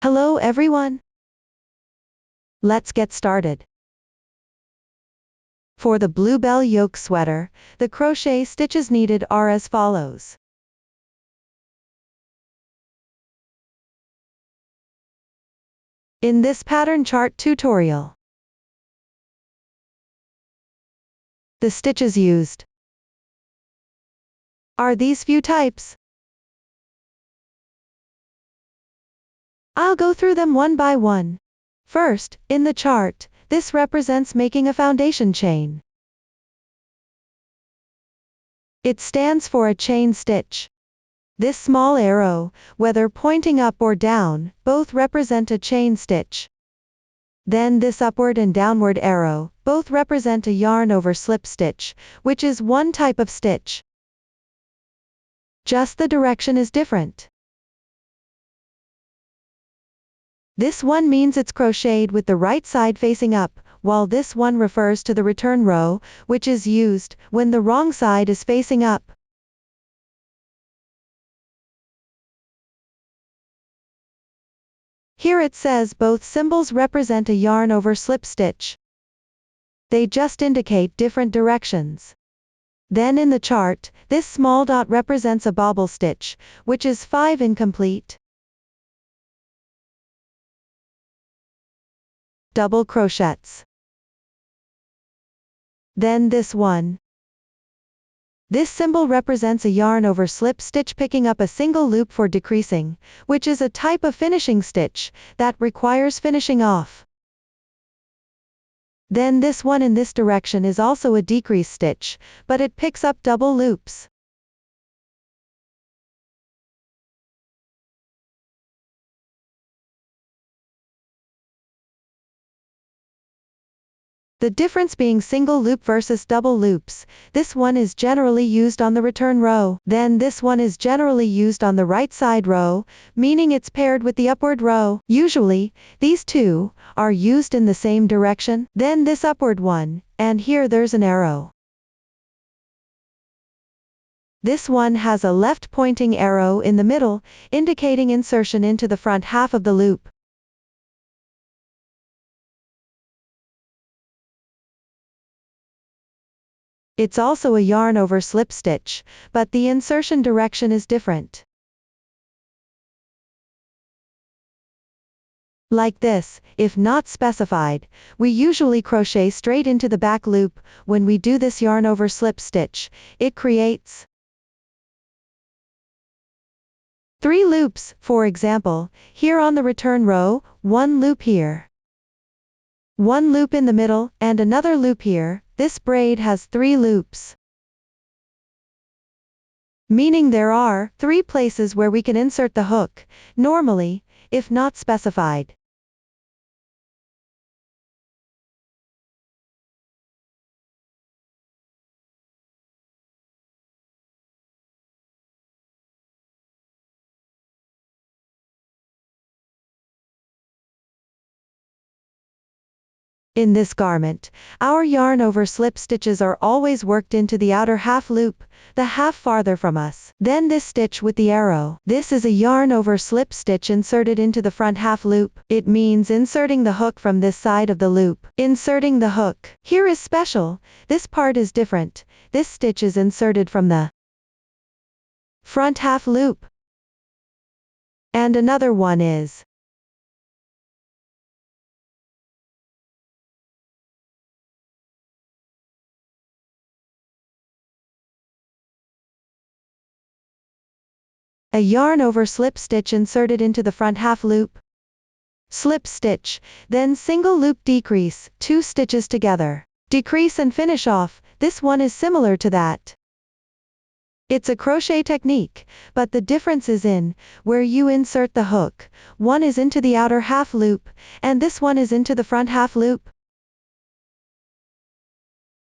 Hello everyone. Let's get started. For the Bluebell yoke sweater, the crochet stitches needed are as follows. In this pattern chart tutorial, the stitches used are these few types. I'll go through them one by one. First, in the chart, this represents making a foundation chain. It stands for a chain stitch. This small arrow, whether pointing up or down, both represent a chain stitch. Then this upward and downward arrow, both represent a yarn over slip stitch, which is one type of stitch. Just the direction is different. This one means it's crocheted with the right side facing up, while this one refers to the return row, which is used when the wrong side is facing up. Here it says both symbols represent a yarn over slip stitch. They just indicate different directions. Then in the chart, this small dot represents a bobble stitch, which is 5 incomplete. Double crochets. Then this one. This symbol represents a yarn over slip stitch picking up a single loop for decreasing, which is a type of finishing stitch that requires finishing off. Then this one in this direction is also a decrease stitch, but it picks up double loops. The difference being single loop versus double loops, this one is generally used on the return row, then this one is generally used on the right side row, meaning it's paired with the upward row. Usually, these two are used in the same direction, then this upward one, and here there's an arrow. This one has a left pointing arrow in the middle, indicating insertion into the front half of the loop. It's also a yarn over slip stitch, but the insertion direction is different. Like this, if not specified, we usually crochet straight into the back loop. When we do this yarn over slip stitch, it creates 3 loops, for example, here on the return row, 1 loop here, 1 loop in the middle, and another loop here. This braid has 3 loops, meaning there are 3 places where we can insert the hook, normally, if not specified. In this garment, our yarn over slip stitches are always worked into the outer half loop, the half farther from us. Then this stitch with the arrow. This is a yarn over slip stitch inserted into the front half loop. It means inserting the hook from this side of the loop. Inserting the hook. Here is special. This part is different. This stitch is inserted from the front half loop. And another one is a yarn over slip stitch inserted into the front half loop. Slip stitch, then single loop decrease, 2 stitches together. Decrease and finish off. This one is similar to that. It's a crochet technique, but the difference is in where you insert the hook. One is into the outer half loop, and this one is into the front half loop.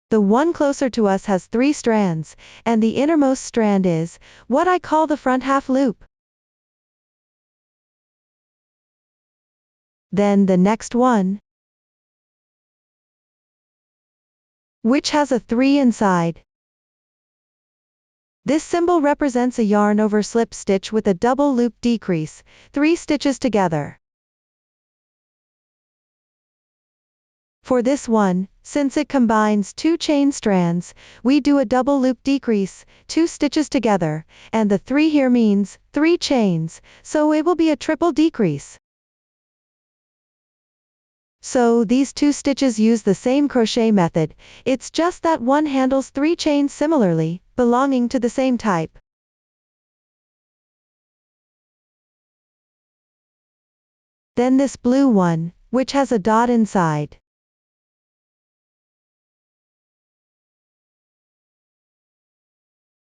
The one closer to us has 3 strands, and the innermost strand is what I call the front half loop. Then the next one, which has a 3 inside. This symbol represents a yarn over slip stitch with a double loop decrease, 3 stitches together. For this one, since it combines 2 chain strands, we do a double loop decrease, 2 stitches together, and the 3 here means 3 chains, so it will be a triple decrease. So these 2 stitches use the same crochet method, it's just that one handles 3 chains similarly, belonging to the same type. Then this blue one, which has a dot inside.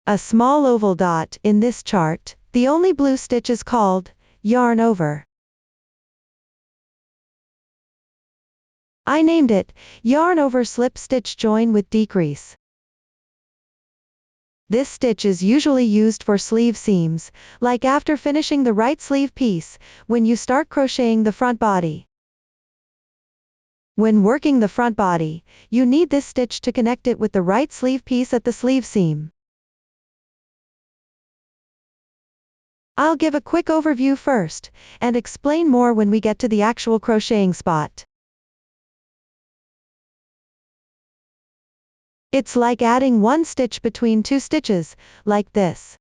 A small oval dot in this chart, the only blue stitch is called yarn over. I named it yarn over slip stitch join with decrease. This stitch is usually used for sleeve seams, like after finishing the right sleeve piece, when you start crocheting the front body. When working the front body, you need this stitch to connect it with the right sleeve piece at the sleeve seam. I'll give a quick overview first, and explain more when we get to the actual crocheting spot. It's like adding 1 stitch between 2 stitches, like this.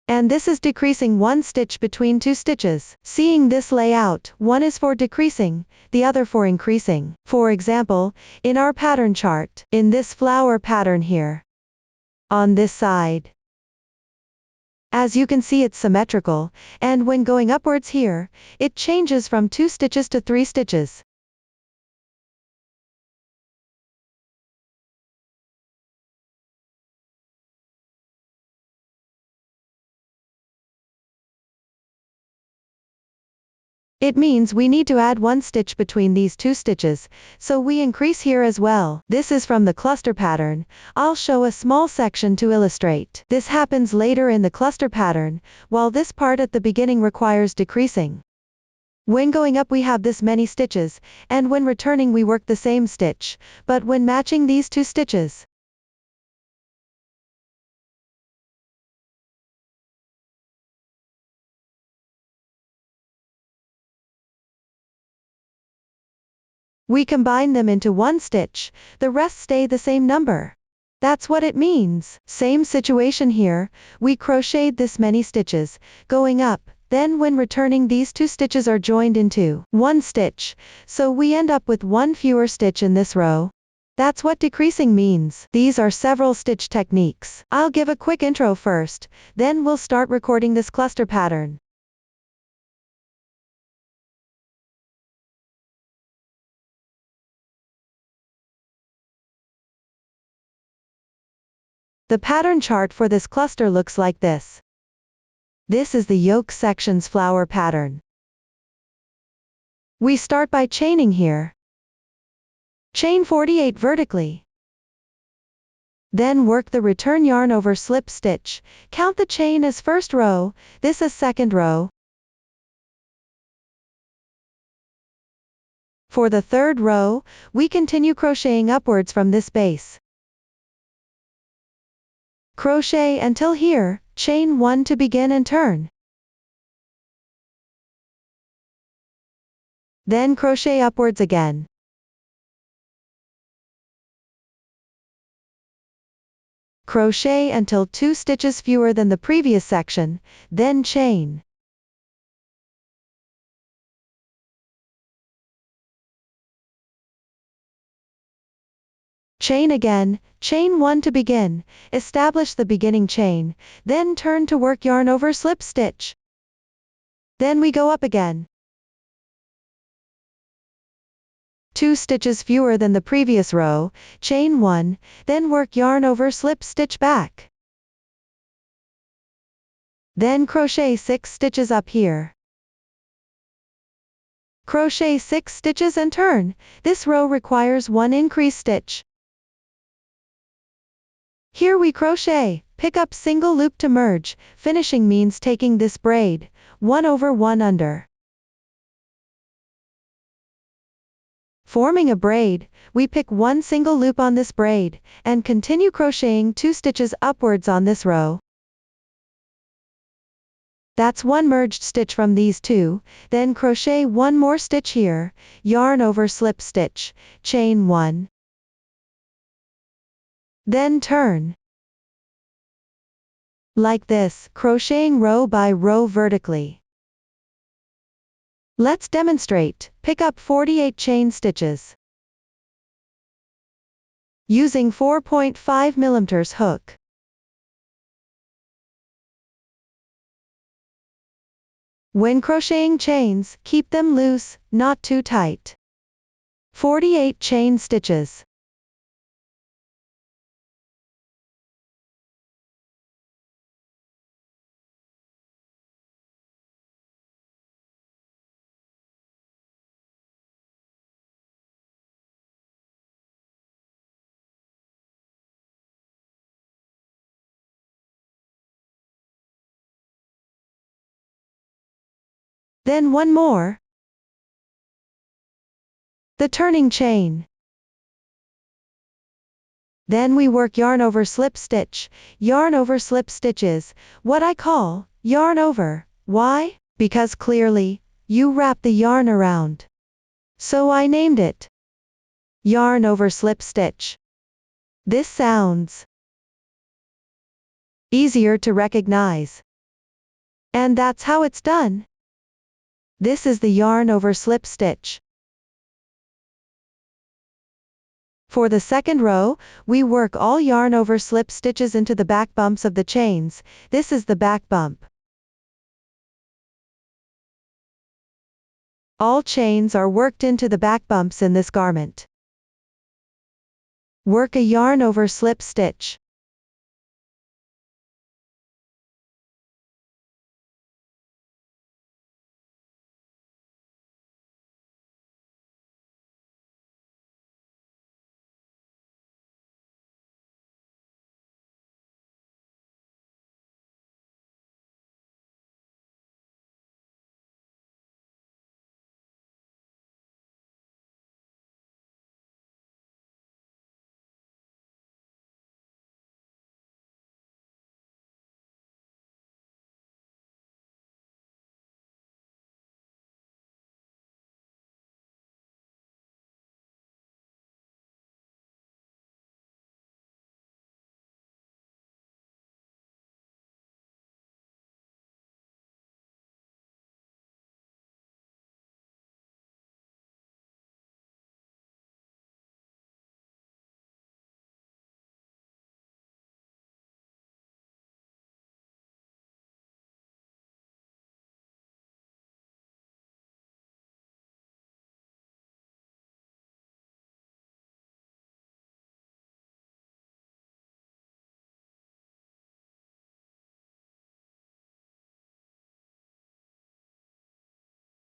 And this is decreasing 1 stitch between 2 stitches. Seeing this layout, one is for decreasing, the other for increasing. For example, in our pattern chart, in this flower pattern here, on this side. As you can see, it's symmetrical, and when going upwards here, it changes from 2 stitches to 3 stitches. It means we need to add 1 stitch between these 2 stitches, so we increase here as well. This is from the cluster pattern. I'll show a small section to illustrate. This happens later in the cluster pattern, while this part at the beginning requires decreasing. When going up we have this many stitches, and when returning we work the same stitch, but when matching these 2 stitches, we combine them into 1 stitch, the rest stay the same number. That's what it means. Same situation here, we crocheted this many stitches, going up, then when returning these 2 stitches are joined into 1 stitch, so we end up with 1 fewer stitch in this row. That's what decreasing means. These are several stitch techniques. I'll give a quick intro first, then we'll start recording this cluster pattern. The pattern chart for this cluster looks like this. This is the yoke section's flower pattern. We start by chaining here. Chain 48 vertically. Then work the return yarn over slip stitch. Count the chain as first row, this as second row. For the third row, we continue crocheting upwards from this base. Crochet until here, chain 1 to begin and turn. Then crochet upwards again. Crochet until 2 stitches fewer than the previous section, then chain. Chain again, chain 1 to begin, establish the beginning chain, then turn to work yarn over slip stitch. Then we go up again. 2 stitches fewer than the previous row, chain 1, then work yarn over slip stitch back. Then crochet 6 stitches up here. Crochet 6 stitches and turn, this row requires 1 increase stitch. Here we crochet, pick up single loop to merge, finishing means taking this braid, 1 over 1 under. Forming a braid, we pick 1 single loop on this braid, and continue crocheting 2 stitches upwards on this row. That's one merged stitch from these two, then crochet one more stitch here, yarn over slip stitch, chain 1. Then turn. Like this, crocheting row by row vertically. Let's demonstrate. Pick up 48 chain stitches. Using 4.5 mm hook. When crocheting chains, keep them loose, not too tight. 48 chain stitches. Then one more. The turning chain. Then we work yarn over slip stitch. Yarn over slip stitches, what I call yarn over. Why? Because clearly, you wrap the yarn around. So I named it yarn over slip stitch. This sounds easier to recognize. And that's how it's done. This is the yarn over slip stitch. For the second row, we work all yarn over slip stitches into the back bumps of the chains. This is the back bump. All chains are worked into the back bumps in this garment. Work a yarn over slip stitch.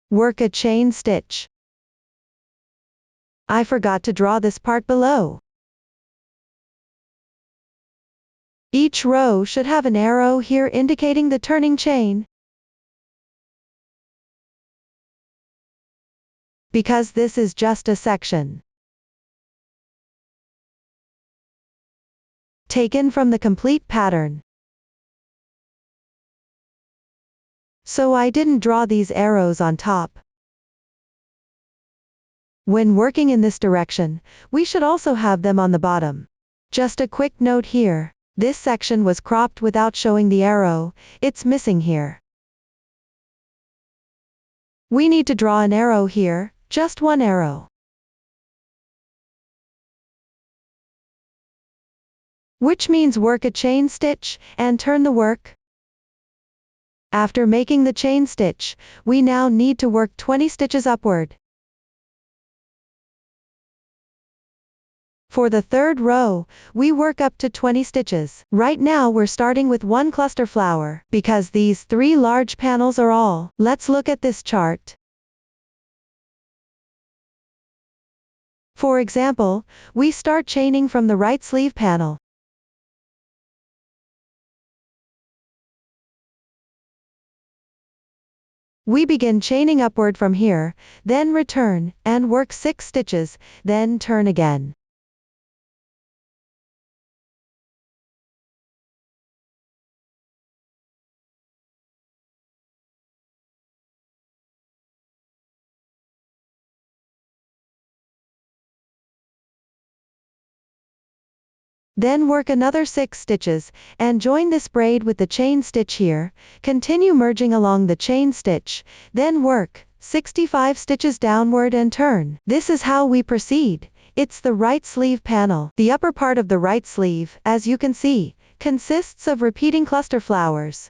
Work a chain stitch. I forgot to draw this part below. Each row should have an arrow here indicating the turning chain. Because this is just a section taken from the complete pattern. So I didn't draw these arrows on top. When working in this direction, we should also have them on the bottom. Just a quick note here. This section was cropped without showing the arrow. It's missing here. We need to draw an arrow here, just one arrow. Which means work a chain stitch, and turn the work. After making the chain stitch, we now need to work 20 stitches upward. For the third row, we work up to 20 stitches. Right now we're starting with one cluster flower, because these 3 large panels are all. Let's look at this chart. For example, we start chaining from the right sleeve panel. We begin chaining upward from here, then return, and work 6 stitches, then turn again. Then work another 6 stitches, and join this braid with the chain stitch here, continue merging along the chain stitch, then work 65 stitches downward and turn. This is how we proceed. It's the right sleeve panel. The upper part of the right sleeve, as you can see, consists of repeating cluster flowers.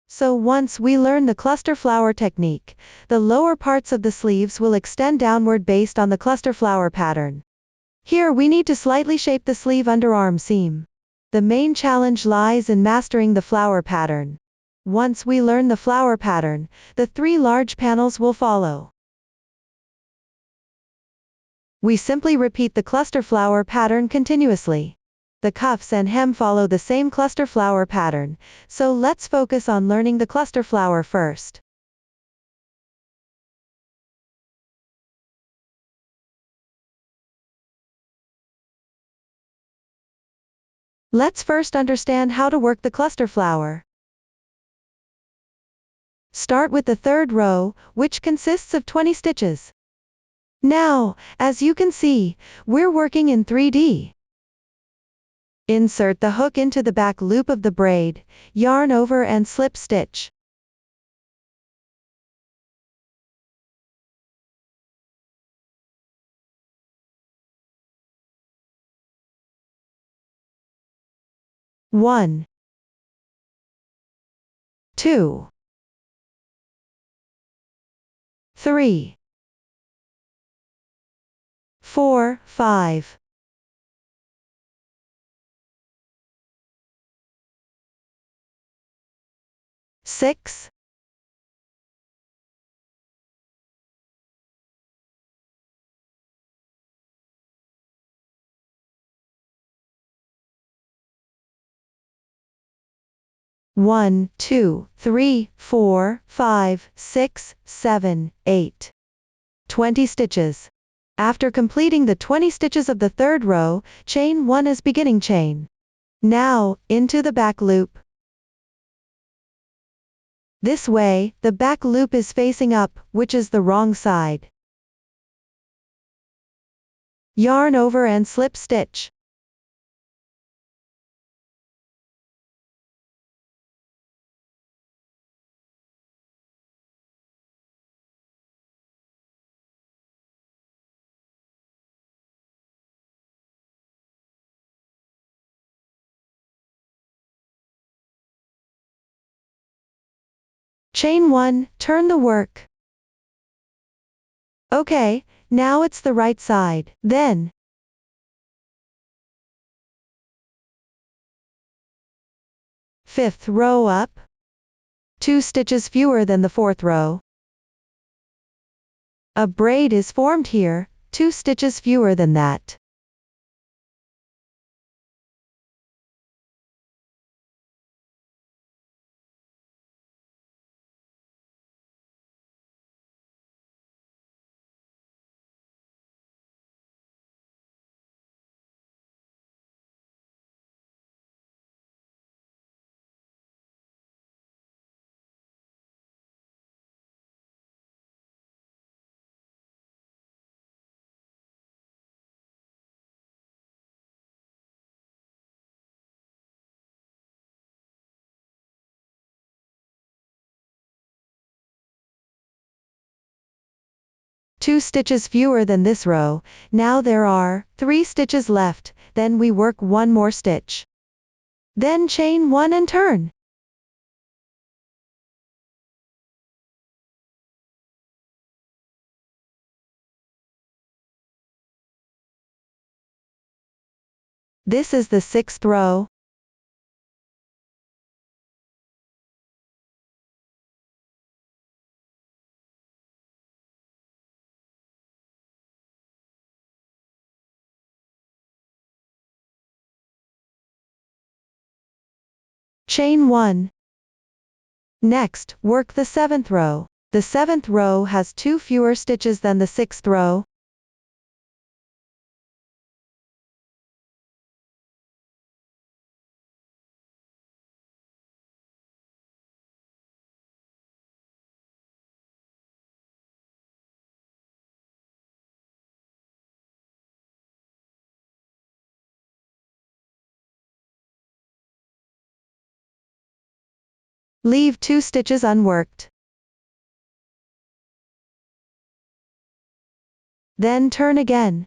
So once we learn the cluster flower technique, the lower parts of the sleeves will extend downward based on the cluster flower pattern. Here we need to slightly shape the sleeve underarm seam. The main challenge lies in mastering the flower pattern. Once we learn the flower pattern, the 3 large panels will follow. We simply repeat the cluster flower pattern continuously. The cuffs and hem follow the same cluster flower pattern, so let's focus on learning the cluster flower first. Let's first understand how to work the cluster flower. Start with the 3rd row, which consists of 20 stitches. Now, as you can see, we're working in 3D. Insert the hook into the back loop of the braid, yarn over and slip stitch. One, 2, 3, 4, 5. 6, 1, 2, 3, 4, 5, 6, 7, 8. 20 stitches. After completing the 20 stitches of the 3rd row, chain 1 as beginning chain. Now, into the back loop. This way, the back loop is facing up, which is the wrong side. Yarn over and slip stitch. Chain 1, turn the work. Okay, now it's the right side. Then, 5th row up. 2 stitches fewer than the 4th row. A braid is formed here, 2 stitches fewer than that. Two stitches fewer than this row. Now there are 3 stitches left, then we work 1 more stitch. Then chain 1 and turn. This is the 6th row. Chain 1. Next, work the 7th row. The 7th row has 2 fewer stitches than the 6th row. Leave 2 stitches unworked. Then turn again.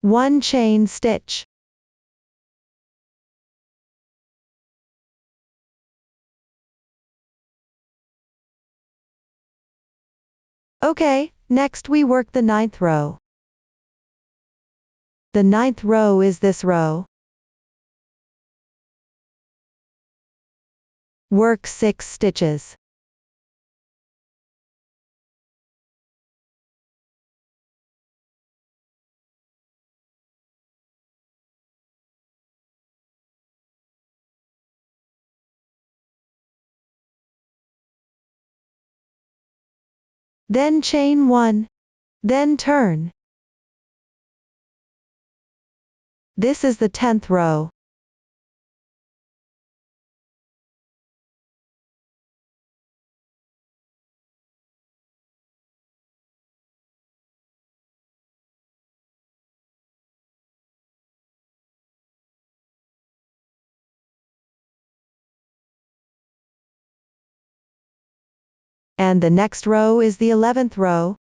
One chain stitch. Okay, next we work the 9th row. The 9th row is this row. Work 6 stitches. Then chain 1. Then turn. This is the 10th row. And the next row is the 11th row.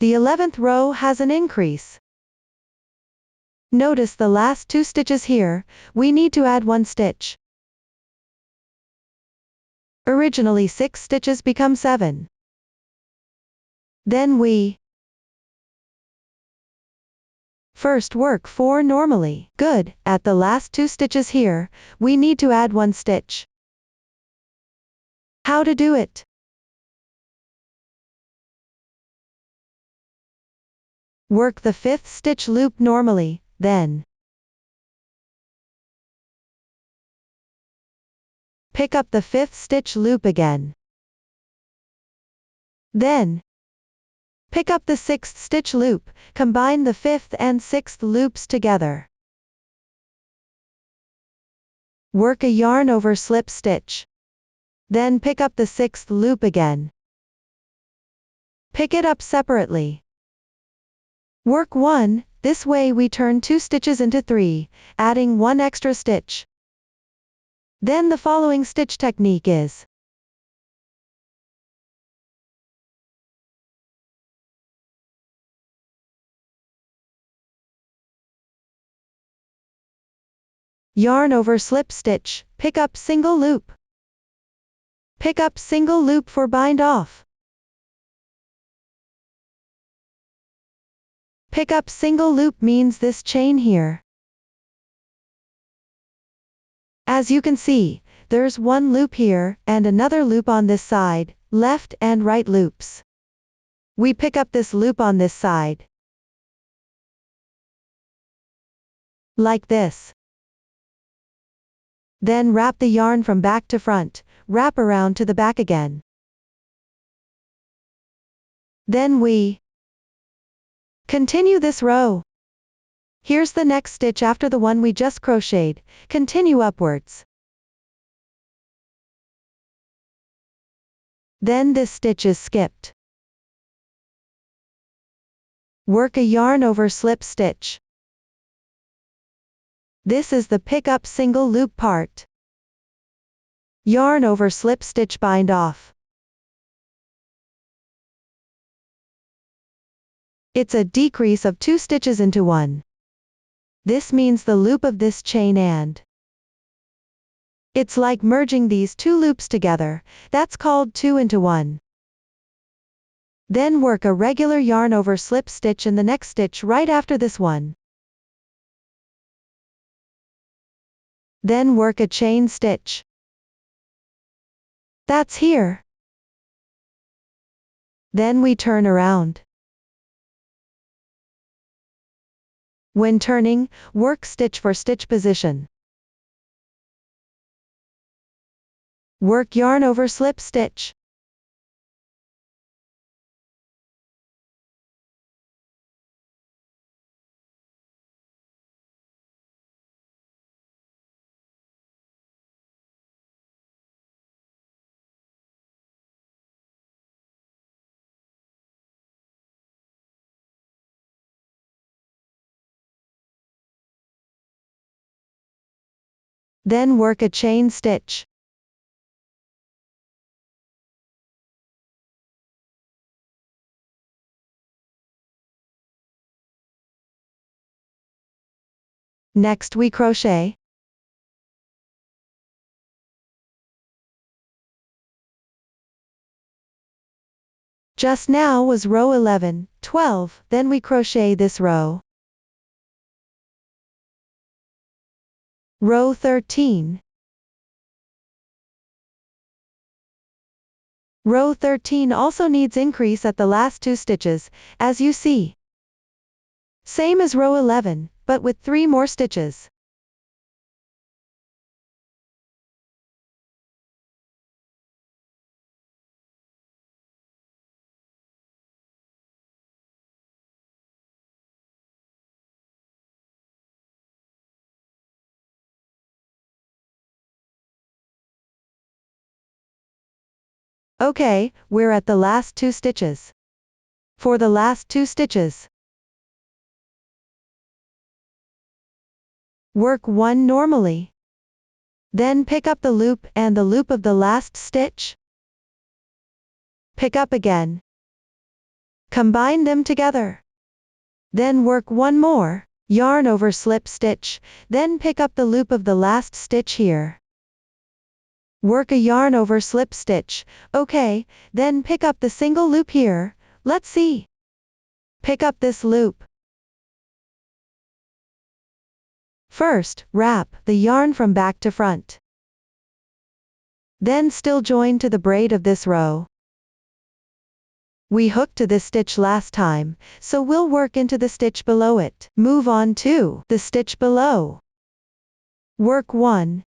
The 11th row has an increase. Notice the last 2 stitches here, we need to add 1 stitch. Originally 6 stitches become 7. Then we first work 4 normally. Good, at the last 2 stitches here, we need to add 1 stitch. How to do it? Work the 5th stitch loop normally, then pick up the 5th stitch loop again. Then pick up the 6th stitch loop, combine the 5th and 6th loops together. Work a yarn over slip stitch. Then pick up the 6th loop again. Pick it up separately. Work 1, this way we turn 2 stitches into 3, adding 1 extra stitch. Then the following stitch technique is yarn over slip stitch, pick up single loop. Pick up single loop for bind off. Pick up single loop means this chain here. As you can see, there's 1 loop here, and another loop on this side, left and right loops. We pick up this loop on this side. Like this. Then wrap the yarn from back to front, wrap around to the back again. Then we continue this row. Here's the next stitch after the one we just crocheted, continue upwards. Then this stitch is skipped. Work a yarn over slip stitch. This is the pick up single loop part. Yarn over slip stitch bind off. It's a decrease of 2 stitches into 1. This means the loop of this chain and it's like merging these 2 loops together, that's called 2 into 1. Then work a regular yarn over slip stitch in the next stitch right after this one. Then work a chain stitch. That's here. Then we turn around. When turning, work stitch for stitch position. Work yarn over slip stitch. Then work a chain stitch. Next we crochet. Just now was row 11, 12, then we crochet this row. Row 13. Row 13 also needs increase at the last 2 stitches, as you see. Same as row 11, but with 3 more stitches. Okay, we're at the last 2 stitches. For the last 2 stitches, work 1 normally. Then pick up the loop and the loop of the last stitch. Pick up again. Combine them together. Then work 1 more, yarn over slip stitch, then pick up the loop of the last stitch here. Work a yarn over slip stitch, okay, then pick up the single loop here, let's see. Pick up this loop. First, wrap the yarn from back to front. Then still join to the braid of this row. We hooked to this stitch last time, so we'll work into the stitch below it. Move on to the stitch below. Work 1.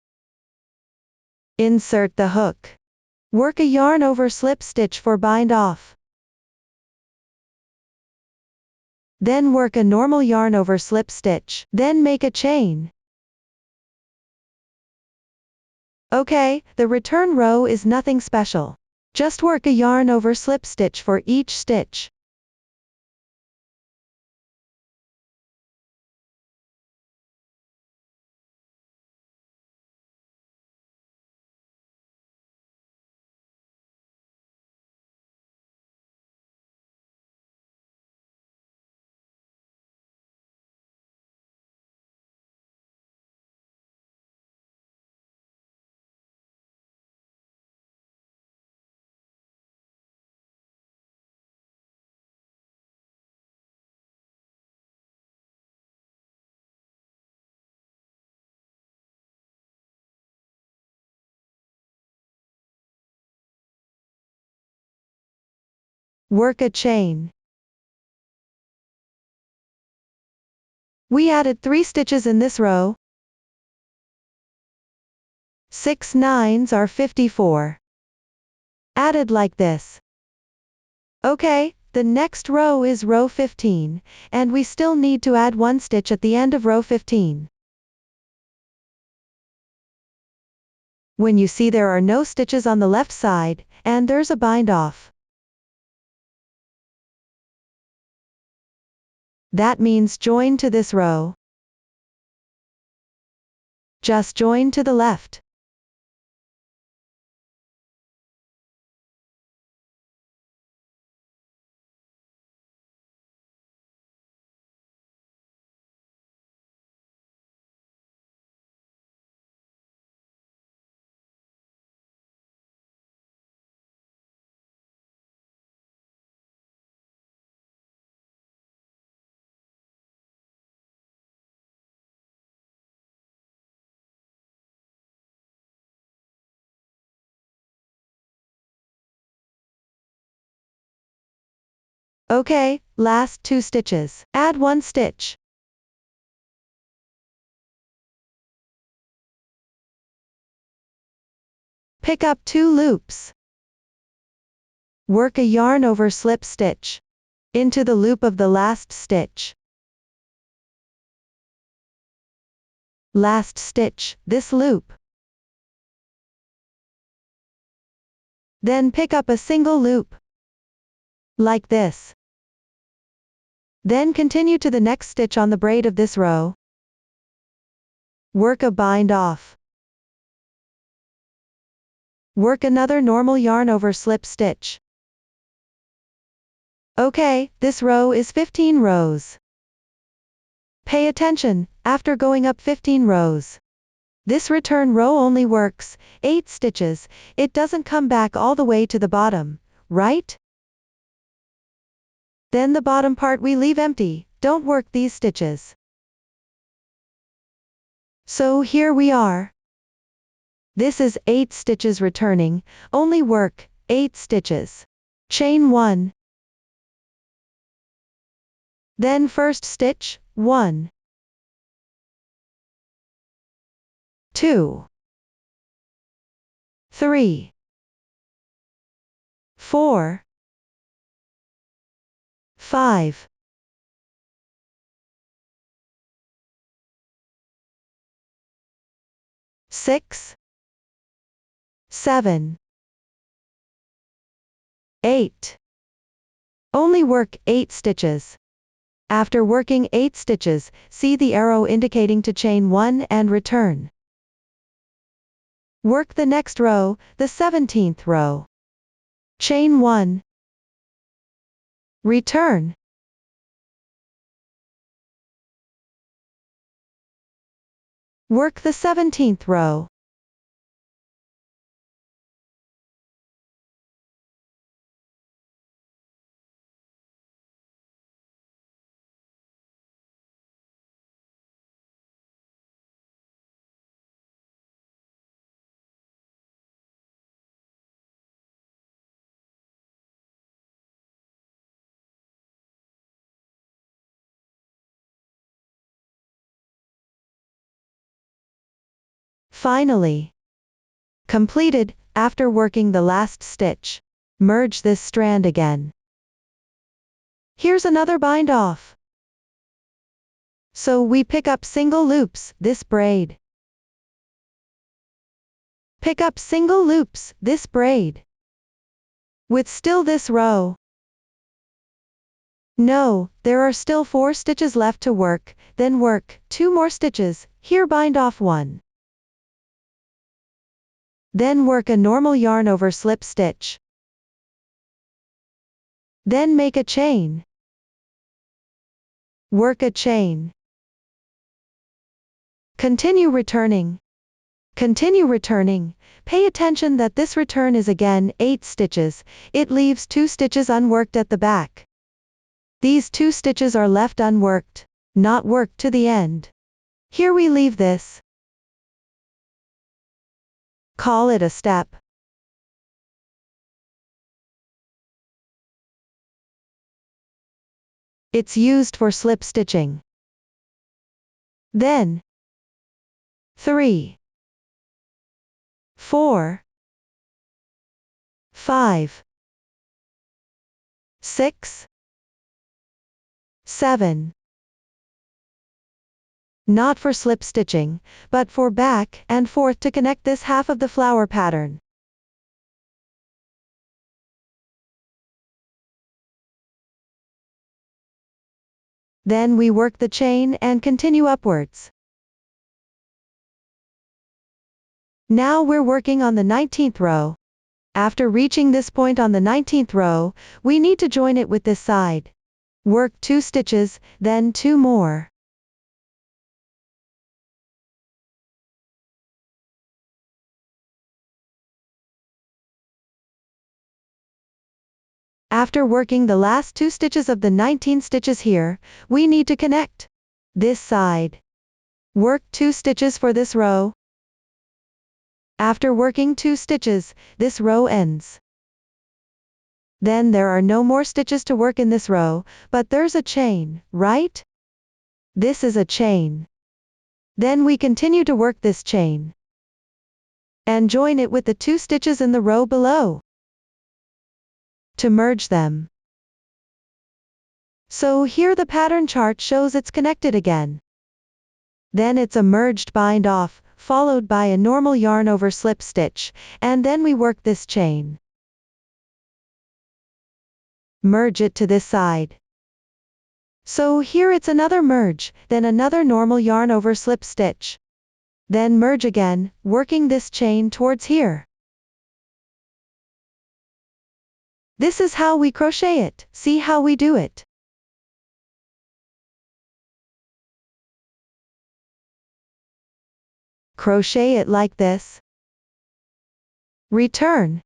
Insert the hook. Work a yarn over slip stitch for bind off. Then work a normal yarn over slip stitch, then make a chain. Okay, the return row is nothing special. Just work a yarn over slip stitch for each stitch. Work a chain. We added 3 stitches in this row. 6 9s are 54. Added like this. Okay, the next row is row 15, and we still need to add 1 stitch at the end of row 15. When you see there are no stitches on the left side, and there's a bind off, that means join to this row. Just join to the left. Okay, last 2 stitches. Add 1 stitch. Pick up 2 loops. Work a yarn over slip stitch into the loop of the last stitch. Last stitch, this loop. Then pick up a single loop. Like this. Then continue to the next stitch on the braid of this row. Work a bind off. Work another normal yarn over slip stitch. Okay, this row is 15 rows. Pay attention, after going up 15 rows. This return row only works 8 stitches, it doesn't come back all the way to the bottom, right? Then the bottom part we leave empty, don't work these stitches. So here we are. This is 8 stitches returning, only work 8 stitches. Chain 1. Then first stitch, 1, 2, 3, 4, 5, 6, 7, 8. Only work 8 stitches. After working 8 stitches, see the arrow indicating to chain 1 and return. Work the next row, the 17th row. Chain 1. Return. Work the 17th row. Finally, completed, after working the last stitch. Merge this strand again. Here's another bind off. So we pick up single loops, this braid. Pick up single loops, this braid. With still this row. No, there are still 4 stitches left to work, then work 2 more stitches, here bind off 1. Then work a normal yarn over slip stitch. Then make a chain. Work a chain. Continue returning. Continue returning. Pay attention that this return is again 8 stitches, it leaves 2 stitches unworked at the back. These 2 stitches are left unworked, not worked to the end. Here we leave this. Call it a step. It's used for slip stitching. Then 3, 4, 5, 6, 7. Not for slip stitching, but for back and forth to connect this half of the flower pattern. Then we work the chain and continue upwards. Now we're working on the 19th row. After reaching this point on the 19th row, we need to join it with this side. Work 2 stitches, then 2 more. After working the last 2 stitches of the 19 stitches here, we need to connect this side. Work 2 stitches for this row. After working 2 stitches, this row ends. Then there are no more stitches to work in this row, but there's a chain, right? This is a chain. Then we continue to work this chain. And join it with the 2 stitches in the row below. To merge them. So here the pattern chart shows it's connected again. Then it's a merged bind off, followed by a normal yarn over slip stitch, and then we work this chain. Merge it to this side. So here it's another merge, then another normal yarn over slip stitch. Then merge again, working this chain towards here. This is how we crochet it. See how we do it. Crochet it like this. Return.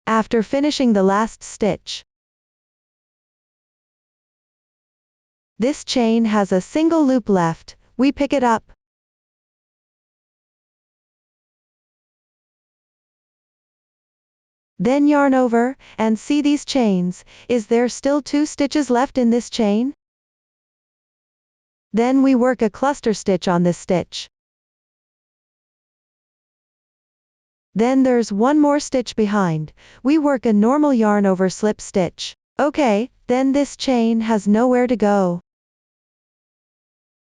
After finishing the last stitch, this chain has a single loop left. We pick it up. Then yarn over, and see these chains. Is there still 2 stitches left in this chain? Then we work a cluster stitch on this stitch. Then there's one more stitch behind. We work a normal yarn over slip stitch. Okay, then this chain has nowhere to go.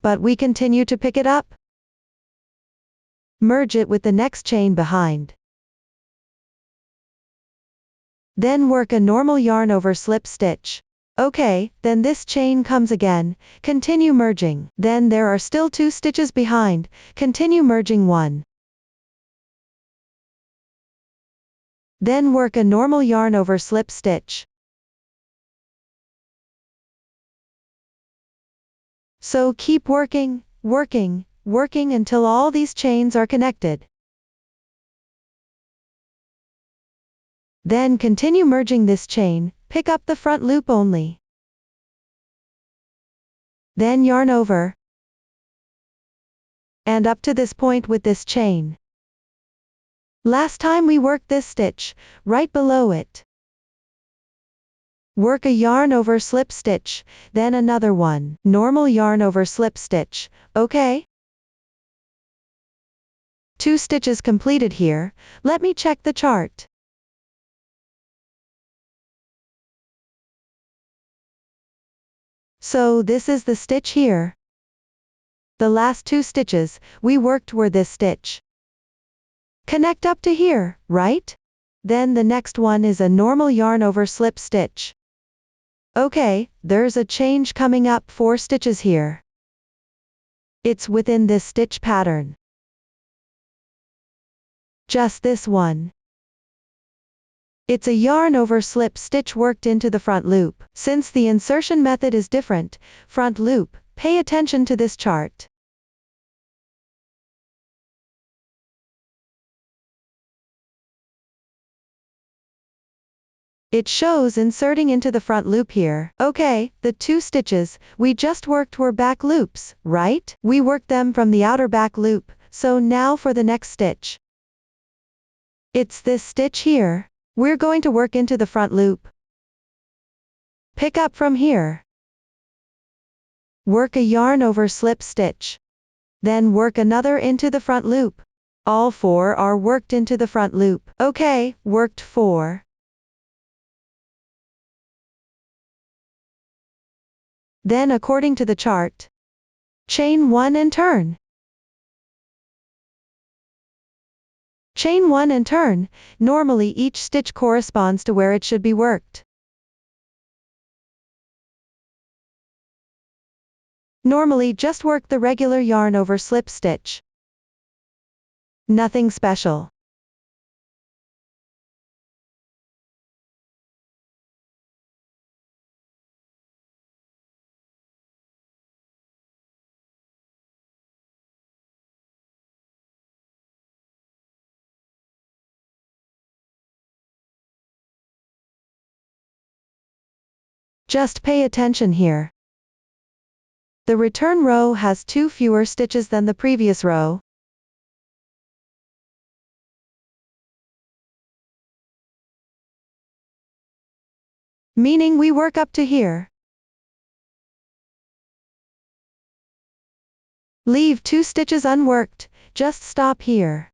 But we continue to pick it up. Merge it with the next chain behind. Then work a normal yarn over slip stitch. Okay, then this chain comes again. Continue merging. Then there are still 2 stitches behind. Continue merging one. Then work a normal yarn over slip stitch. So keep working, working, working until all these chains are connected. Then continue merging this chain, pick up the front loop only. Then yarn over. And up to this point with this chain. Last time we worked this stitch, right below it. Work a yarn over slip stitch, then another one, normal yarn over slip stitch, okay? 2 stitches completed here. Let me check the chart. So this is the stitch here. The last 2 stitches we worked were this stitch. Connect up to here, right? Then the next one is a normal yarn over slip stitch. Okay, there's a change coming up 4 stitches here. It's within this stitch pattern. Just this one. It's a yarn over slip stitch worked into the front loop. Since the insertion method is different, front loop, pay attention to this chart. It shows inserting into the front loop here. Okay, the 2 stitches we just worked were back loops, right? We worked them from the outer back loop, so now for the next stitch. It's this stitch here. We're going to work into the front loop. Pick up from here. Work a yarn over slip stitch. Then work another into the front loop. All 4 are worked into the front loop. Okay, worked 4. Then according to the chart, chain 1 and turn. Chain 1 and turn. Normally each stitch corresponds to where it should be worked. Normally just work the regular yarn over slip stitch. Nothing special. Just pay attention here. The return row has 2 fewer stitches than the previous row. Meaning we work up to here. Leave 2 stitches unworked, just stop here.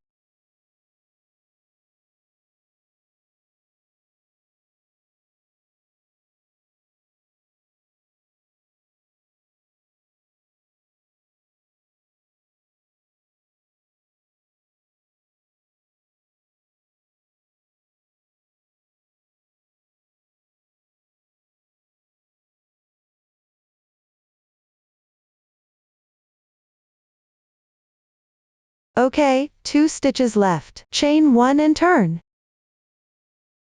Okay, 2 stitches left. Chain 1 and turn.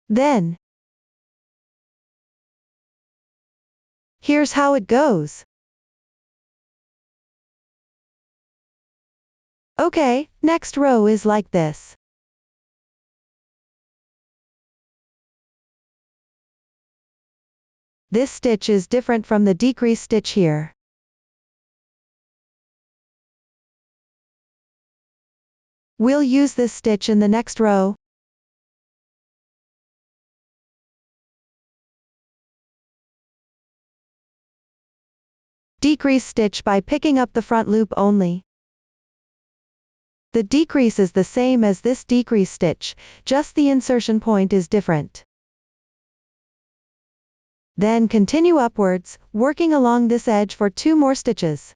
Then, here's how it goes. Okay, next row is like this. This stitch is different from the decrease stitch here. We'll use this stitch in the next row. Decrease stitch by picking up the front loop only. The decrease is the same as this decrease stitch, just the insertion point is different. Then continue upwards, working along this edge for 2 more stitches.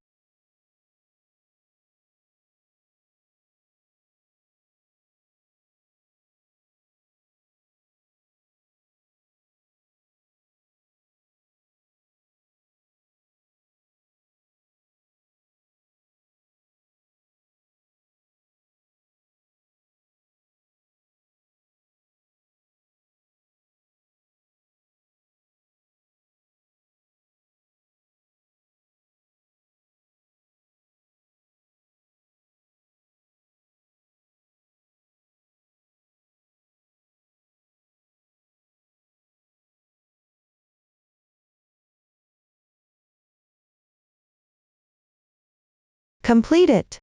Complete it.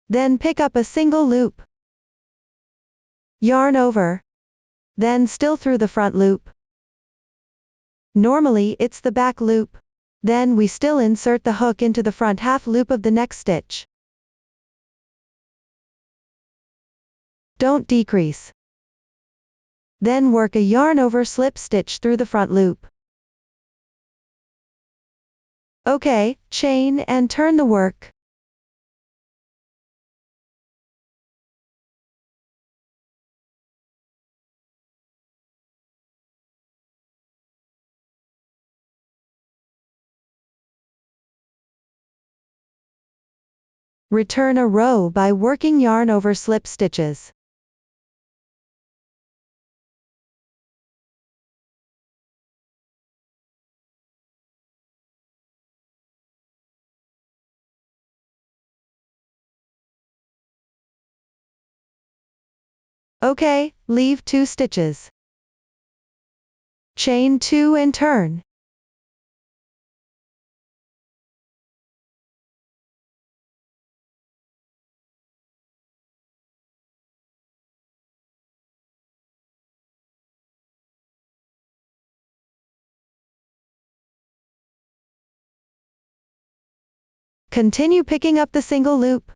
Then pick up a single loop. Yarn over. Then still through the front loop. Normally it's the back loop. Then we still insert the hook into the front half loop of the next stitch. Don't decrease. Then work a yarn over slip stitch through the front loop. Okay, chain and turn the work. Return a row by working yarn over slip stitches. Okay, leave 2 stitches. Chain 2 and turn. Continue picking up the single loop.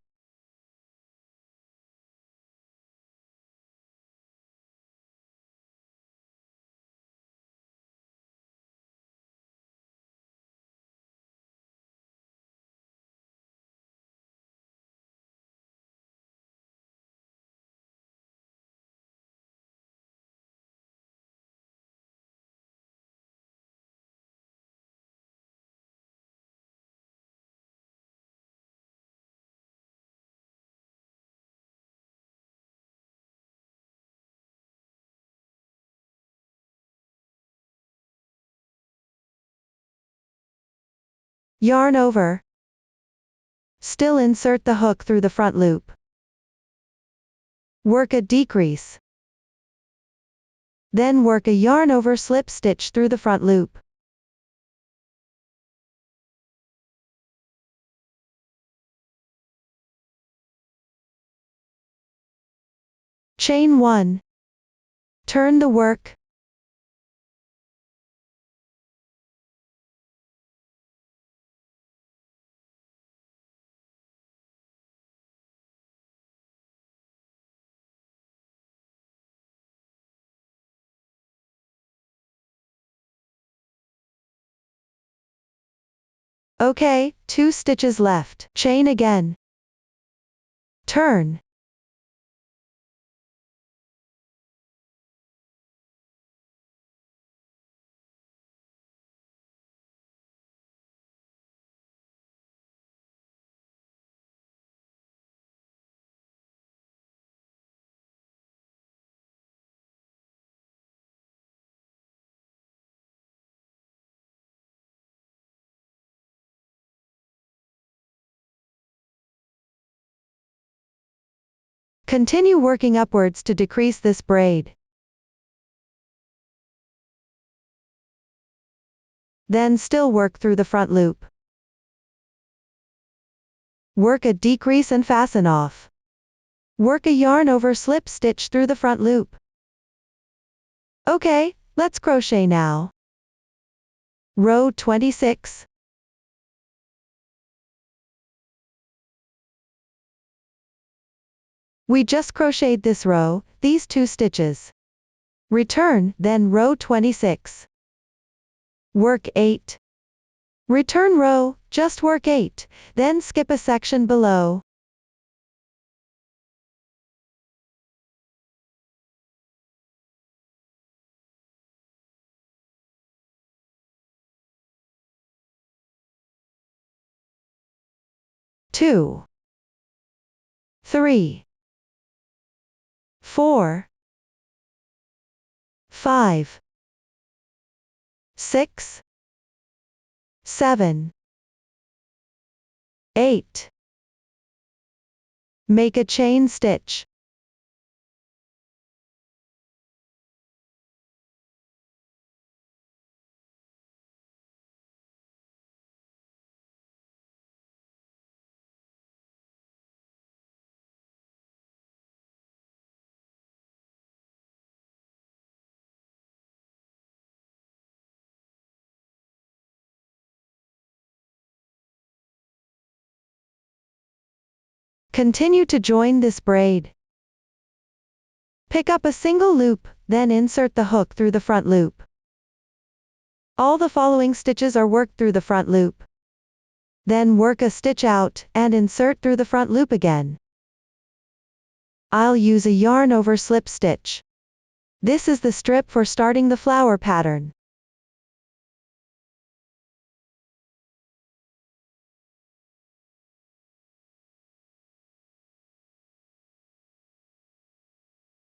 Yarn over. Still insert the hook through the front loop. Work a decrease. Then work a yarn over slip stitch through the front loop. Chain 1. Turn the work. Okay, 2 stitches left. Chain again. Turn. Continue working upwards to decrease this braid. Then still work through the front loop. Work a decrease and fasten off. Work a yarn over slip stitch through the front loop. Okay, let's crochet now. Row 26. We just crocheted this row, these 2 stitches. Return, then row 26. Work 8. Return row, just work 8, then skip a section below. Two, 3, 4, 5, 6, 7, 8. Make a chain stitch. Continue to join this braid. Pick up a single loop, then insert the hook through the front loop. All the following stitches are worked through the front loop. Then work a stitch out, and insert through the front loop again. I'll use a yarn over slip stitch. This is the strip for starting the flower pattern.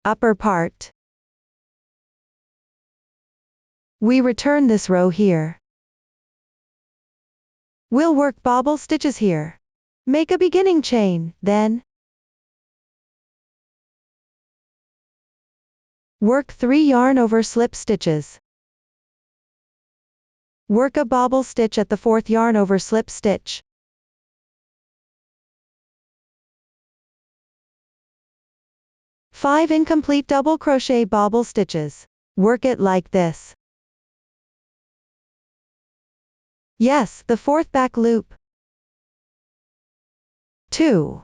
Upper part. We return this row here. We'll work bobble stitches here. Make a beginning chain, then work 3 yarn over slip stitches. Work a bobble stitch at the 4th yarn over slip stitch. Five incomplete double crochet bobble stitches. Work it like this. Yes, the 4th back loop. 2.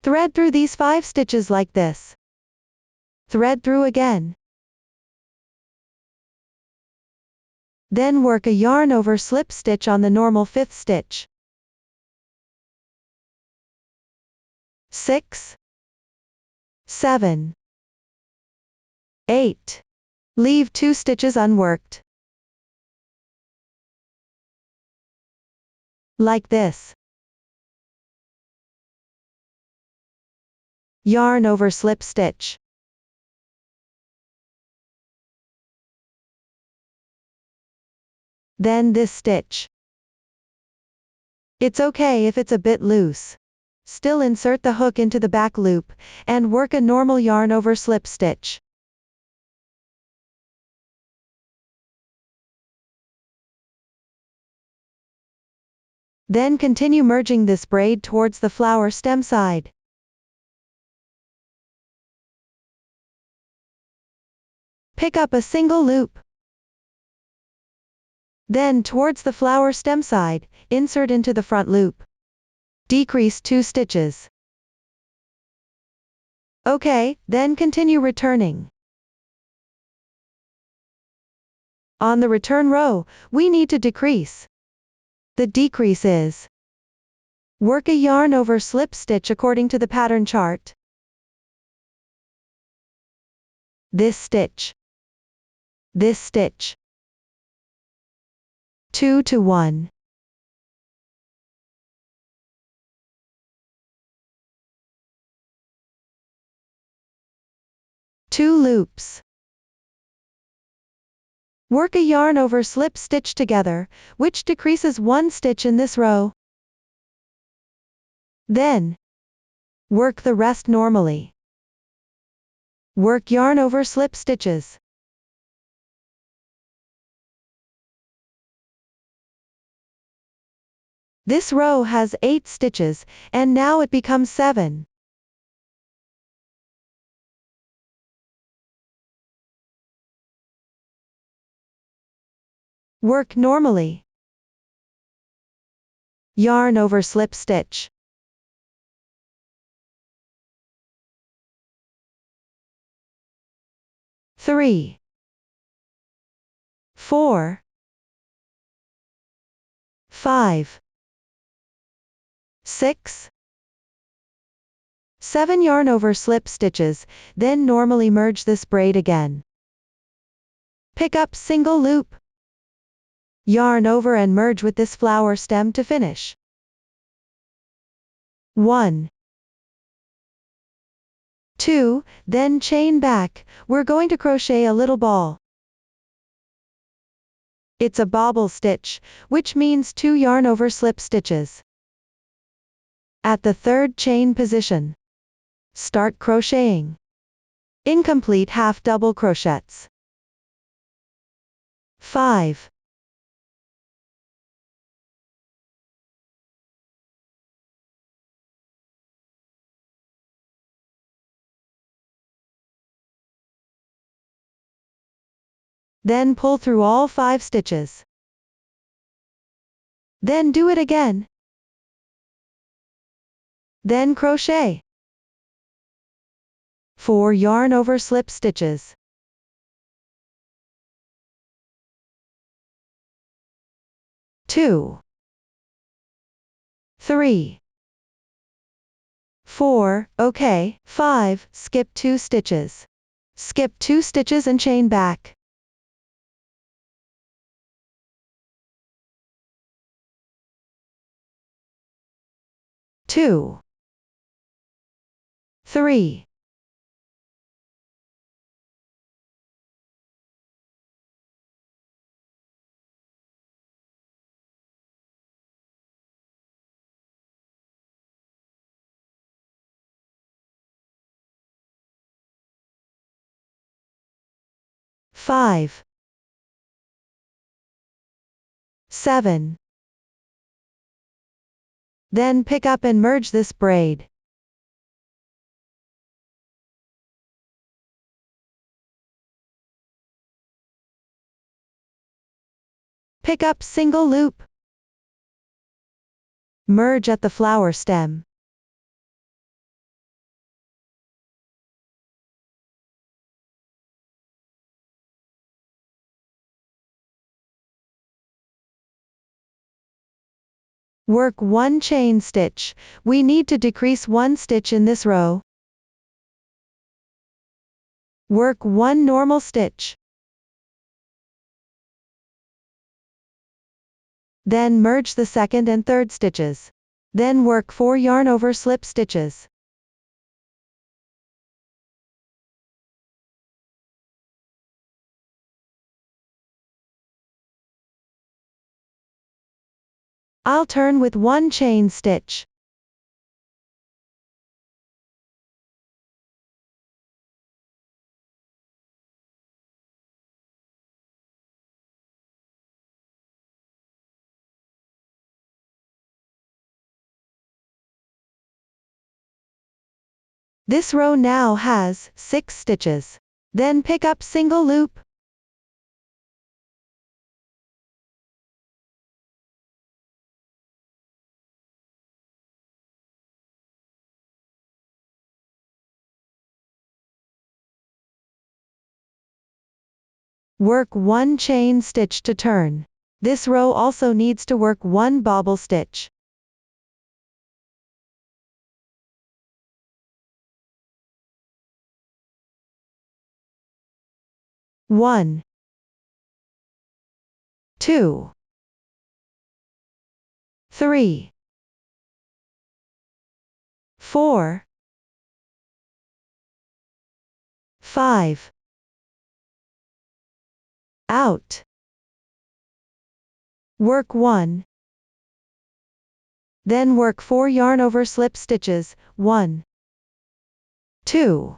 Thread through these 5 stitches like this. Thread through again. Then work a yarn over slip stitch on the normal 5th stitch. 6, 7, 8. Leave 2 stitches unworked. Like this. Yarn over slip stitch. Then this stitch. It's okay if it's a bit loose. Still insert the hook into the back loop, and work a normal yarn over slip stitch. Then continue merging this braid towards the flower stem side. Pick up a single loop. Then towards the flower stem side, insert into the front loop. Decrease 2 stitches. Okay, then continue returning. On the return row, we need to decrease. The decrease is work a yarn over slip stitch according to the pattern chart. This stitch. This stitch. 2 to 1. 2 loops. Work a yarn over slip stitch together, which decreases 1 stitch in this row. Then, work the rest normally. Work yarn over slip stitches. This row has 8 stitches, and now it becomes 7. Work normally. Yarn over slip stitch. Three, 4, 5, 6, 7 yarn over slip stitches, then normally merge this braid again. Pick up single loop. Yarn over and merge with this flower stem to finish. 1, 2, then chain back. We're going to crochet a little ball. It's a bobble stitch, which means 2 yarn over slip stitches. At the 3rd chain position, start crocheting. Incomplete half double crochets. 5, then pull through all 5 stitches. Then do it again. Then crochet 4 yarn over slip stitches. 2, 3, 4, okay, 5, skip 2 stitches. Skip 2 stitches and chain back. Two, 3, five, 7. Then pick up and merge this braid. Pick up single loop. Merge at the flower stem. Work 1 chain stitch. We need to decrease 1 stitch in this row. Work 1 normal stitch. Then merge the 2nd and 3rd stitches. Then work 4 yarn over slip stitches. I'll turn with 1 chain stitch. This row now has 6 stitches. Then pick up single loop. Work 1 chain stitch to turn. This row also needs to work 1 bobble stitch. One, 2, 3, 4, 5. Out. Work 1. Then work 4 yarn over slip stitches, 1, 2,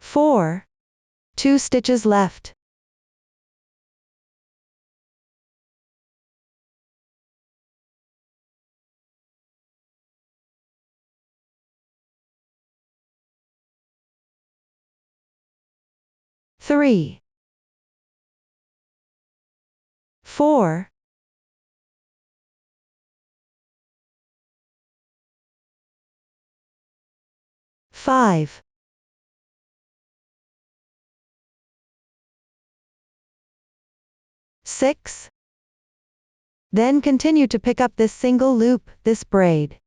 4, 2 stitches left. Three, 4, 5, 6. Then continue to pick up this single loop, this braid.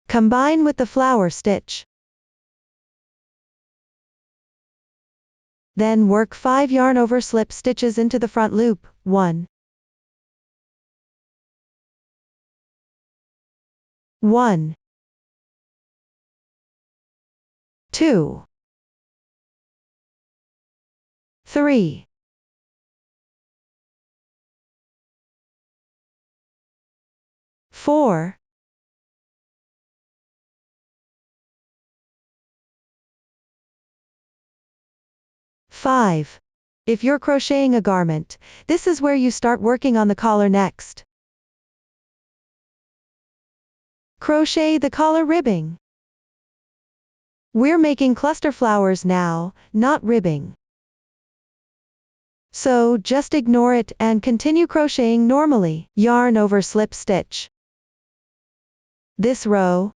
Combine with the flower stitch. Then work 5 yarn over slip stitches into the front loop, 1, 1, 2, 3, 4, 5. If you're crocheting a garment, this is where you start working on the collar next. Crochet the collar ribbing. We're making cluster flowers now, not ribbing. So just ignore it and continue crocheting normally. Yarn over slip stitch. This row.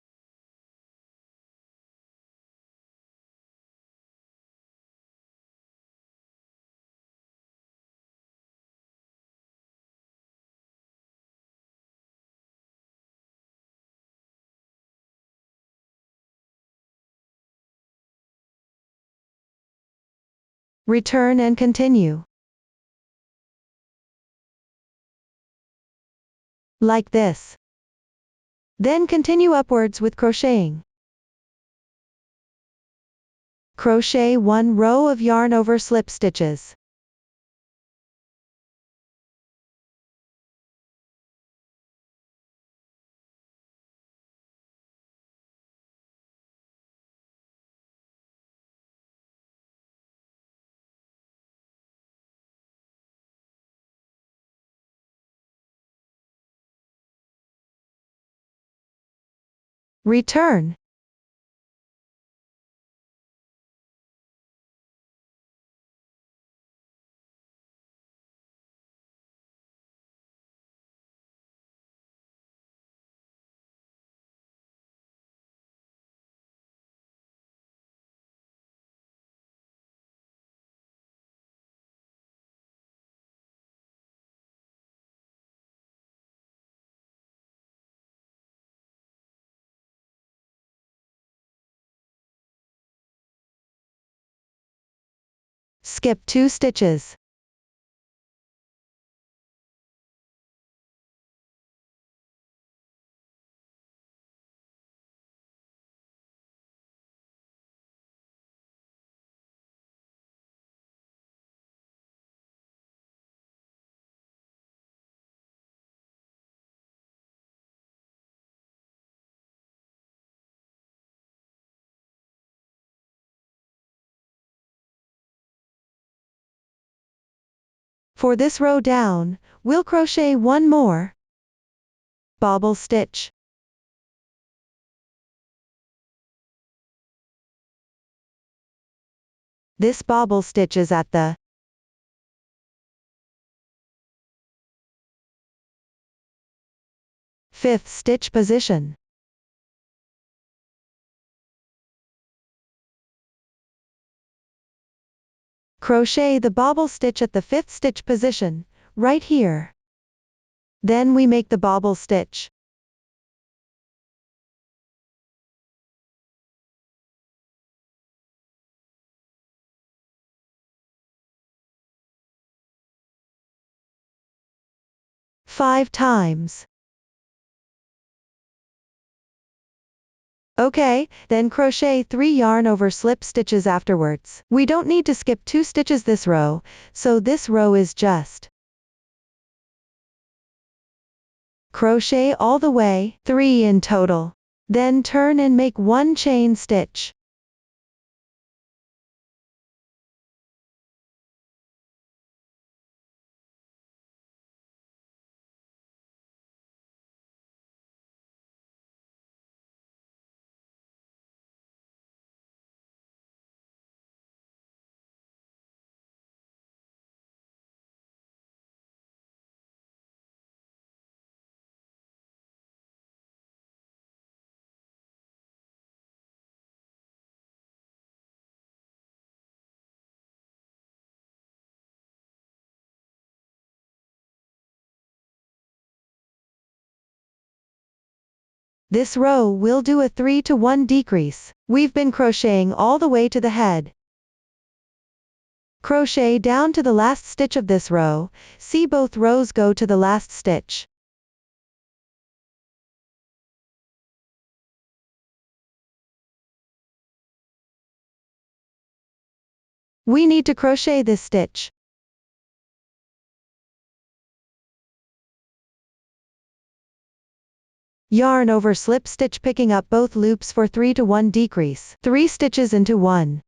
Return and continue. Like this. Then continue upwards with crocheting. Crochet 1 row of yarn over slip stitches. Return. Skip 2 stitches. For this row down, we'll crochet 1 more bobble stitch. This bobble stitch is at the 5th stitch position. Crochet the bobble stitch at the 5th stitch position, right here. Then we make the bobble stitch. 5 times. Okay, then crochet 3 yarn over slip stitches afterwards. We don't need to skip 2 stitches this row, so this row is just crochet all the way, 3 in total. Then turn and make 1 chain stitch. This row will do a 3 to 1 decrease. We've been crocheting all the way to the head. Crochet down to the last stitch of this row, see both rows go to the last stitch. We need to crochet this stitch. Yarn over slip stitch picking up both loops for 3 to 1 decrease, 3 stitches into 1.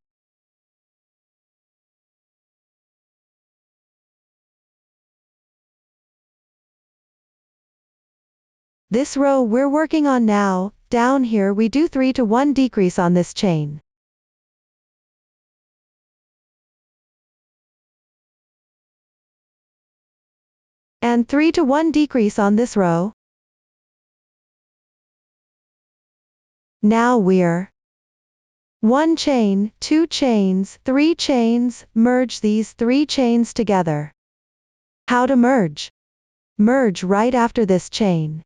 This row we're working on now, down here we do 3 to 1 decrease on this chain. And 3 to 1 decrease on this row. Now we're 1 chain, 2 chains, 3 chains, merge these 3 chains together. How to merge? Merge right after this chain.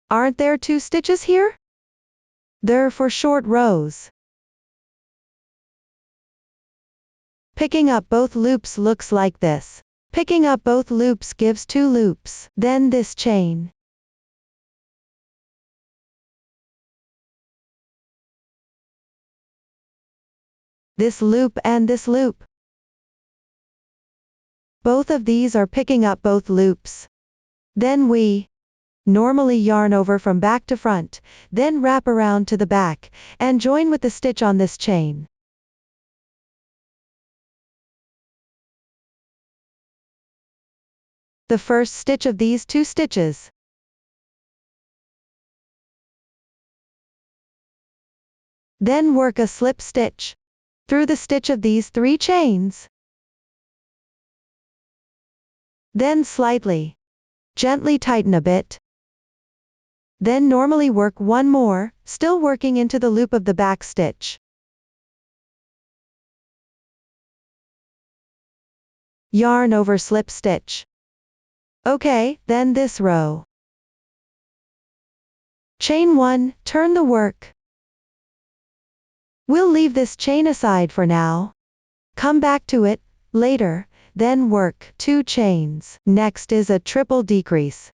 Aren't there 2 stitches here? They're for short rows. Picking up both loops looks like this. Picking up both loops gives 2 loops, then this chain. This loop and this loop. Both of these are picking up both loops. Then we normally yarn over from back to front, then wrap around to the back, and join with the stitch on this chain. The first stitch of these 2 stitches. Then work a slip stitch through the stitch of these 3 chains. Then slightly, gently tighten a bit. Then normally work 1 more, still working into the loop of the back stitch. Yarn over slip stitch. Okay, then this row. Chain 1, turn the work. We'll leave this chain aside for now. Come back to it later, then work 2 chains. Next is a triple decrease.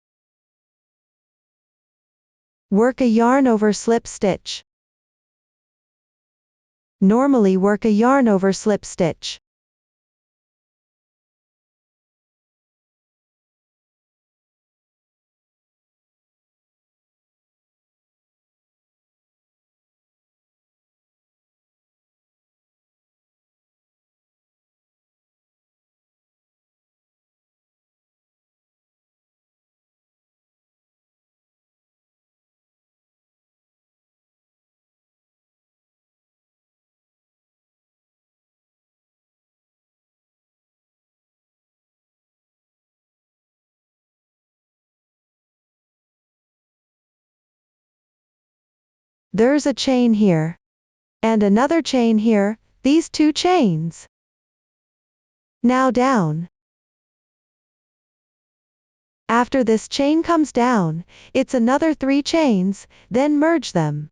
Work a yarn over slip stitch. Normally work a yarn over slip stitch. There's a chain here. And another chain here, these 2 chains. Now down. After this chain comes down, it's another 3 chains, then merge them.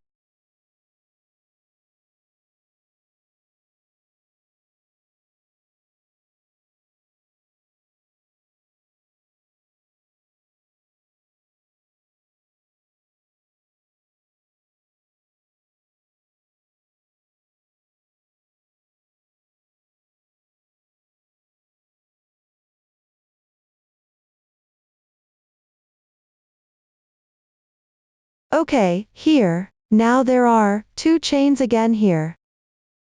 Okay, here. Now there are 2 chains again here.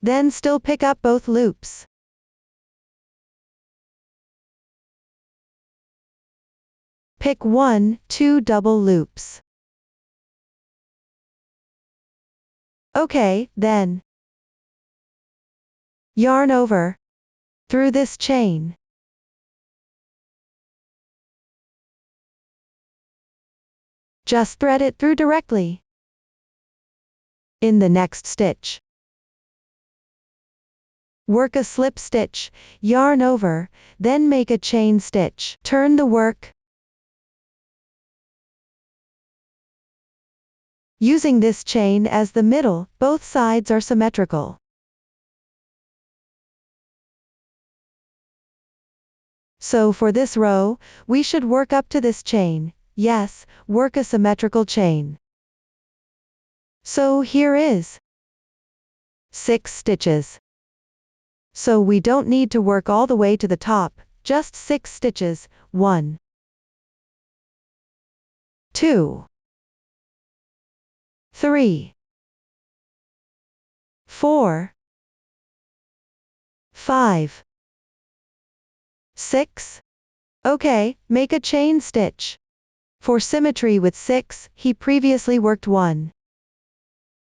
Then still pick up both loops. Pick 1, 2 double loops. Okay, then yarn over through this chain. Just thread it through directly. In the next stitch, work a slip stitch, yarn over, then make a chain stitch. Turn the work. Using this chain as the middle, both sides are symmetrical. So for this row, we should work up to this chain. Yes, work a symmetrical chain. So here is 6 stitches. So we don't need to work all the way to the top, just 6 stitches. 1, 2, 3, 4, 5, 6. Okay, make a chain stitch. For symmetry with 6, he previously worked 1.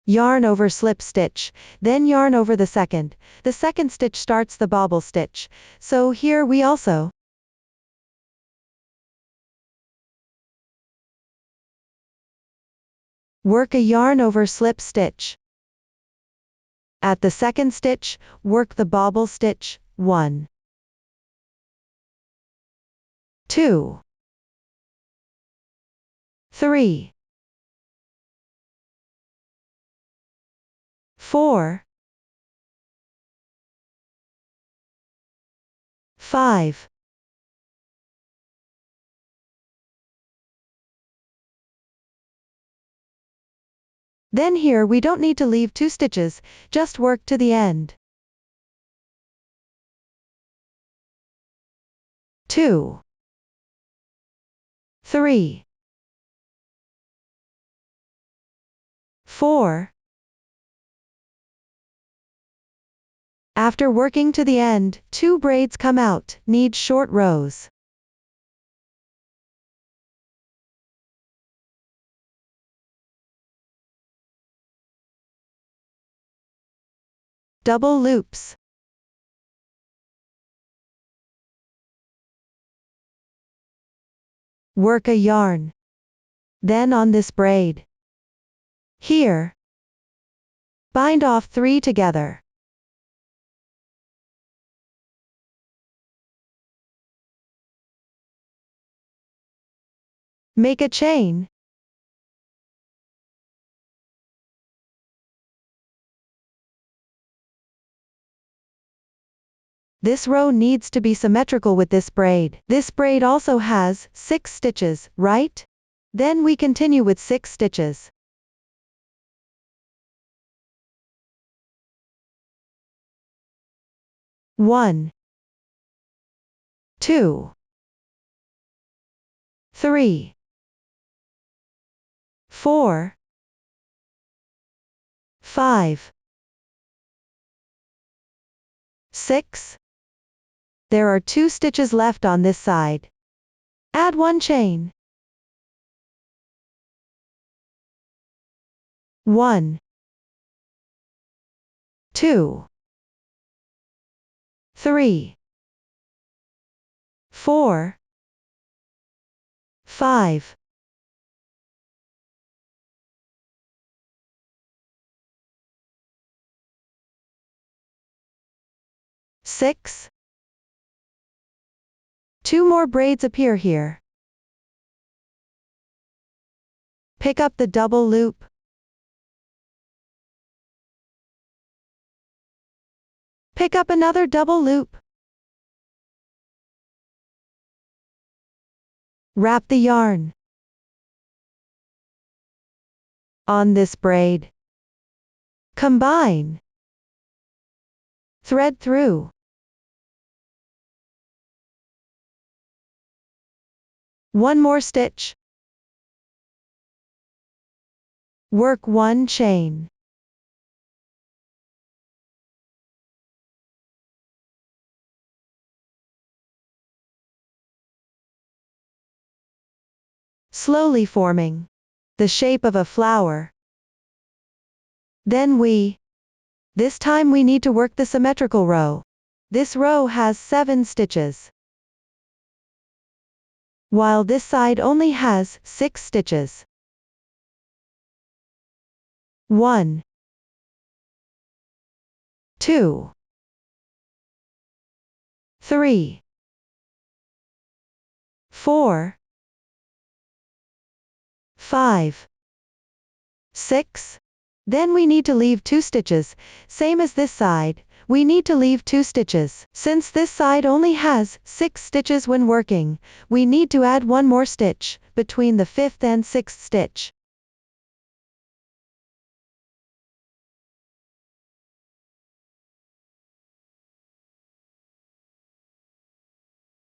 Yarn over slip stitch, then yarn over the second. The second stitch starts the bobble stitch. So here we also work a yarn over slip stitch. At the second stitch, work the bobble stitch. 1, 2, 3, 4, 5. Then here we don't need to leave 2 stitches, just work to the end. 2, 3, 4. After working to the end, 2 braids come out, need short rows. Double loops. Work a yarn. Then on this braid. Here. Bind off 3 together. Make a chain. This row needs to be symmetrical with this braid. This braid also has 6 stitches, right? Then we continue with 6 stitches. 1, 2, 3, 4, 5, 6. There are 2 stitches left on this side. Add 1 chain. 1, 2, 3, 4, 5. 6. 2 more braids appear here. Pick up the double loop. Pick up another double loop. Wrap the yarn on this braid. Combine. Thread through. One more stitch. Work 1 chain. Slowly forming the shape of a flower. Then this time we need to work the symmetrical row. This row has 7 stitches, while this side only has 6 stitches. 1, 2, 3, 4, 5, 6. Then we need to leave 2 stitches, same as this side, we need to leave 2 stitches. Since this side only has 6 stitches when working, we need to add 1 more stitch, between the 5th and 6th stitch.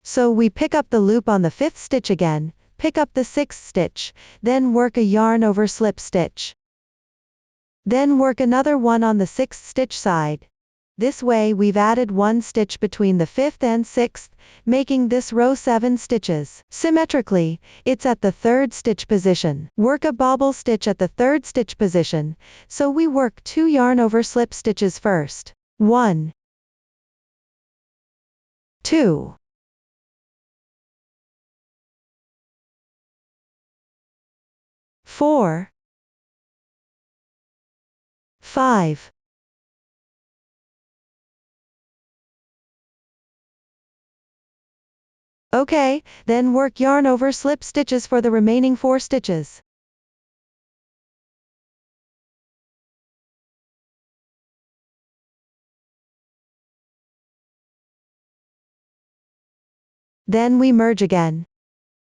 So we pick up the loop on the 5th stitch again, pick up the 6th stitch, then work a yarn over slip stitch. Then work another one on the 6th stitch side. This way we've added 1 stitch between the 5th and 6th, making this row 7 stitches. Symmetrically, it's at the 3rd stitch position. Work a bobble stitch at the 3rd stitch position, so we work 2 yarn over slip stitches first. 1, 2, 4, 5, 6. Okay, then work yarn over slip stitches for the remaining 4 stitches. Then we merge again.